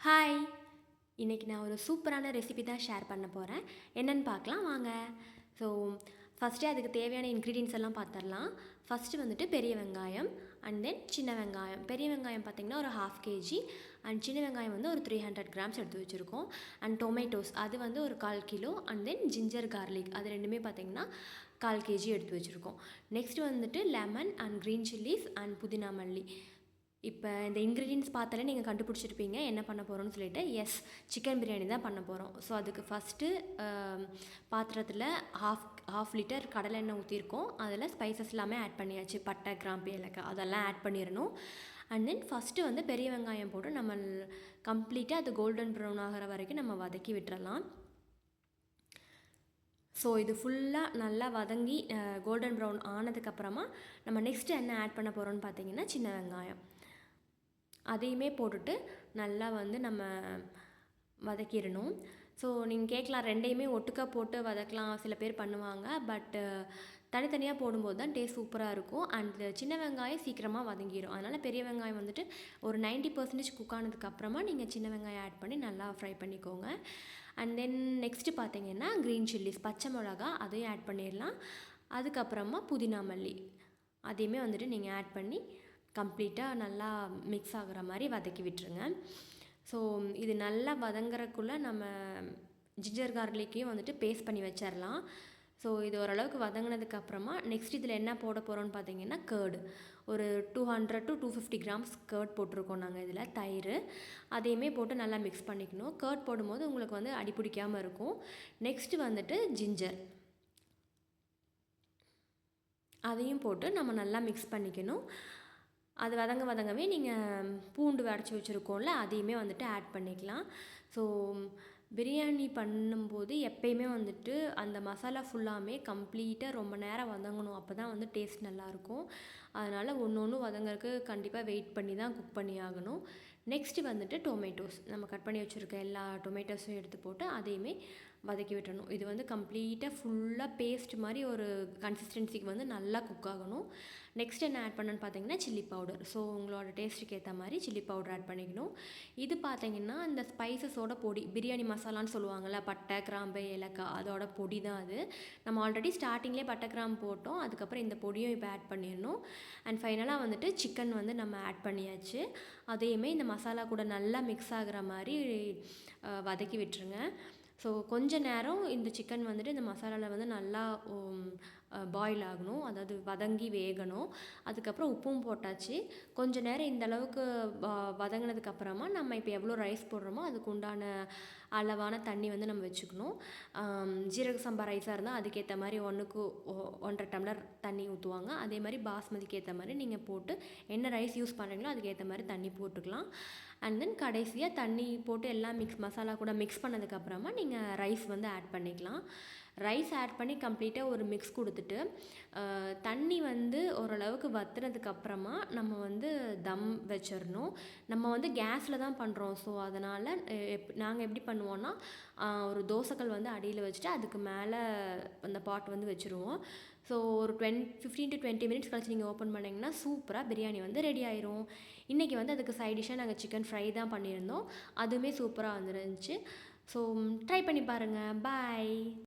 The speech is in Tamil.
ஹாய்! இன்னைக்கு நான் ஒரு சூப்பரான ரெசிபி தான் ஷேர் பண்ண போறேன். என்னன்னு பார்க்கலாம் வாங்க. ஸோ, ஃபர்ஸ்ட்டே அதுக்கு தேவையான இன்கிரீடியன்ட்ஸ் எல்லாம் பார்த்துரலாம். ஃபர்ஸ்ட்டு வந்துட்டு பெரிய வெங்காயம் அண்ட் தென் சின்ன வெங்காயம். பெரிய வெங்காயம் பார்த்தீங்கன்னா ஒரு 1/2 கேஜி அண்ட் சின்ன வெங்காயம் வந்து ஒரு 300 கிராம்ஸ் எடுத்து வச்சுருக்கோம். அண்ட் டொமேட்டோஸ் அது வந்து ஒரு 1/4 kilo and then ginger garlic அது 2மே பார்த்தீங்கன்னா 1/4 கேஜி எடுத்து வச்சுருக்கோம். நெக்ஸ்ட் வந்துட்டு lemon and green chillies and புதினா மல்லி. இப்போ இந்த இன்க்ரீடியன்ட்ஸ் பார்த்தாலே நீங்கள் கண்டுபிடிச்சிருப்பீங்க என்ன பண்ண போகிறோம்னு சொல்லிட்டு. எஸ், சிக்கன் பிரியாணி தான் பண்ண போகிறோம். ஸோ அதுக்கு ஃபஸ்ட்டு பாத்திரத்தில் ஹாஃப் லிட்டர் கடலெண்ணெய் ஊற்றிருக்கோம். அதில் ஸ்பைசஸ் எல்லாமே ஆட் பண்ணியாச்சு. பட்டை, கிராம்பு, ஏலக்காய் அதெல்லாம் ஆட் பண்ணிடணும். அண்ட் தென் ஃபஸ்ட்டு வந்து பெரிய வெங்காயம் போட்டு நம்ம கம்ப்ளீட்டாக அது கோல்டன் ப்ரௌன் ஆகிற வரைக்கும் நம்ம வதக்கி விட்டுறலாம். ஸோ இது ஃபுல்லாக நல்லா வதங்கி கோல்டன் ப்ரௌன் ஆனதுக்கப்புறமா நம்ம நெக்ஸ்ட்டு என்ன ஆட் பண்ண போகிறோம்னு பார்த்தீங்கன்னா சின்ன வெங்காயம் அதையுமே போட்டுட்டு நல்லா வந்து நம்ம வதக்கிடணும். ஸோ நீங்கள் கேட்கலாம், ரெண்டையுமே ஒட்டுக்கா போட்டு வதக்கலாம் சில பேர் பண்ணுவாங்க. பட்டு தனித்தனியாக போடும்போது தான் டேஸ்ட் சூப்பராக இருக்கும். அண்ட் சின்ன வெங்காயம் சீக்கிரமாக வதங்கிடும். அதனால் பெரிய வெங்காயம் வந்துட்டு ஒரு 90% குக் ஆனதுக்கப்புறமா நீங்கள் சின்ன வெங்காயம் ஆட் பண்ணி நல்லா ஃப்ரை பண்ணிக்கோங்க. அண்ட் தென் நெக்ஸ்ட்டு பார்த்தீங்கன்னா க்ரீன் சில்லிஸ் பச்சை மிளகா அதையும் ஆட் பண்ணிடலாம். அதுக்கப்புறமா புதினா மல்லி அதையுமே வந்துட்டு நீங்கள் ஆட் பண்ணி கம்ப்ளீட்டாக நல்லா மிக்ஸ் ஆகிற மாதிரி வதக்கி விட்டுருங்க. ஸோ இது நல்லா வதங்குறக்குள்ளே நம்ம ஜிஞ்சர் கார்லிக்கையும் வந்துட்டு பேஸ்ட் பண்ணி வச்சிடலாம். ஸோ இது ஓரளவுக்கு வதங்கினதுக்கப்புறமா நெக்ஸ்ட் இதில் என்ன போட போகிறோன்னு பார்த்தீங்கன்னா கேர்டு ஒரு 200 to 250 கிராம்ஸ் கேர்ட் போட்டிருக்கோம் நாங்கள் இதில். தயிர் அதையுமே போட்டு நல்லா மிக்ஸ் பண்ணிக்கணும். கேர்ட் போடும்போது உங்களுக்கு வந்து அடி பிடிக்காமல் இருக்கும். நெக்ஸ்ட்டு வந்துட்டு ஜிஞ்சர் அதையும் போட்டு நம்ம நல்லா மிக்ஸ் பண்ணிக்கணும். அது வதங்கவே நீங்கள் பூண்டு அரைச்சி வச்சுருக்கோம்ல அதையுமே வந்துட்டு ஆட் பண்ணிக்கலாம். ஸோ பிரியாணி பண்ணும்போது எப்பயுமே வந்துட்டு அந்த மசாலா ஃபுல்லாமே கம்ப்ளீட்டாக ரொம்ப நேரம் வதங்கணும். அப்போ தான் வந்து டேஸ்ட் நல்லாயிருக்கும். அதனால் ஒன்று வதங்கறதுக்கு கண்டிப்பாக வெயிட் பண்ணி தான் குக் பண்ணி ஆகணும். நெக்ஸ்ட்டு வந்துட்டு டொமேட்டோஸ் நம்ம கட் பண்ணி வச்சுருக்க எல்லா டொமேட்டோஸும் எடுத்து போட்டு அதையுமே வதக்கி விட்டுறணும். இது வந்து கம்ப்ளீட்டாக ஃபுல்லாக பேஸ்ட் மாதிரி ஒரு கன்சிஸ்டன்சிக்கு வந்து நல்லா குக் ஆகணும். நெக்ஸ்ட் என்ன ஆட் பண்ணணுன்னு பார்த்தீங்கன்னா சில்லி பவுடர். ஸோ உங்களோட டேஸ்ட்டுக்கு ஏற்ற மாதிரி சில்லி பவுடர் ஆட் பண்ணிக்கணும். இது பார்த்தீங்கன்னா இந்த ஸ்பைசஸோட பொடி பிரியாணி மசாலான்னு சொல்லுவாங்கள்ல, பட்டை, கிராம்பு, ஏலக்காய் அதோட பொடி தான் அது. நம்ம ஆல்ரெடி ஸ்டார்டிங்லேயே பட்டை, கிராம்பு போட்டோம். அதுக்கப்புறம் இந்த பொடியும் இப்போ ஆட் பண்ணிடணும். அண்ட் ஃபைனலாக வந்துட்டு சிக்கன் வந்து நம்ம ஆட் பண்ணியாச்சு. அதையுமே இந்த மசாலா கூட நல்லா மிக்ஸ் ஆகிற மாதிரி வதக்கி விட்டுருங்க. ஸோ கொஞ்ச நேரம் இந்த சிக்கன் வந்துட்டு இந்த மசாலாவில் வந்து நல்லா பாயில் ஆகணும். அதாவது வதங்கி வேகணும். அதுக்கப்புறம் உப்பும் போட்டாச்சு. கொஞ்ச நேரம் இந்த அளவுக்கு வதங்கினதுக்கப்புறமா நம்ம இப்போ எவ்வளோ ரைஸ் போடுறோமோ அதுக்கு உண்டான அளவான தண்ணி வந்து நம்ம வச்சுக்கணும். ஜீரக சம்பா ரைஸாக இருந்தால் அதுக்கேற்ற மாதிரி 1க்கு 1.5 டம்ளர் தண்ணி ஊற்றுவாங்க. அதே மாதிரி பாஸ்மதிக்கு ஏற்ற மாதிரி நீங்கள் போட்டு என்ன ரைஸ் யூஸ் பண்ணுறீங்களோ அதுக்கேற்ற மாதிரி தண்ணி போட்டுக்கலாம். அண்ட் தென் கடைசியாக தண்ணி போட்டு எல்லாம் மசாலா கூட மிக்ஸ் பண்ணதுக்கப்புறமா நீங்கள் ரைஸ் வந்து ஆட் பண்ணிக்கலாம். ரைஸ் ஆட் பண்ணி கம்ப்ளீட்டாக ஒரு மிக்ஸ் கொடுத்துட்டு தண்ணி வந்து ஓரளவுக்கு வற்றுனதுக்கப்புறமா நம்ம வந்து தம் வச்சிடணும். நம்ம வந்து கேஸில் தான் பண்ணுறோம். ஸோ அதனால் நாங்கள் எப்படி பண்ணுவோன்னா ஒரு தோசைக்கல் வந்து அடியில் வச்சுட்டு அதுக்கு மேலே அந்த பாட் வந்து வச்சுருவோம். ஸோ ஒரு 15 to 20 மினிட்ஸ் கழிச்சு நீங்கள் ஓப்பன் பண்ணிங்கன்னா சூப்பராக பிரியாணி வந்து ரெடி ஆயிரும். இன்றைக்கி வந்து அதுக்கு சைட் டிஷ்ஷாக நாங்கள் சிக்கன் ஃப்ரை தான் பண்ணியிருந்தோம். அதுவுமே சூப்பராக வந்துருந்துச்சு. ஸோ ட்ரை பண்ணி பாருங்கள். பாய்.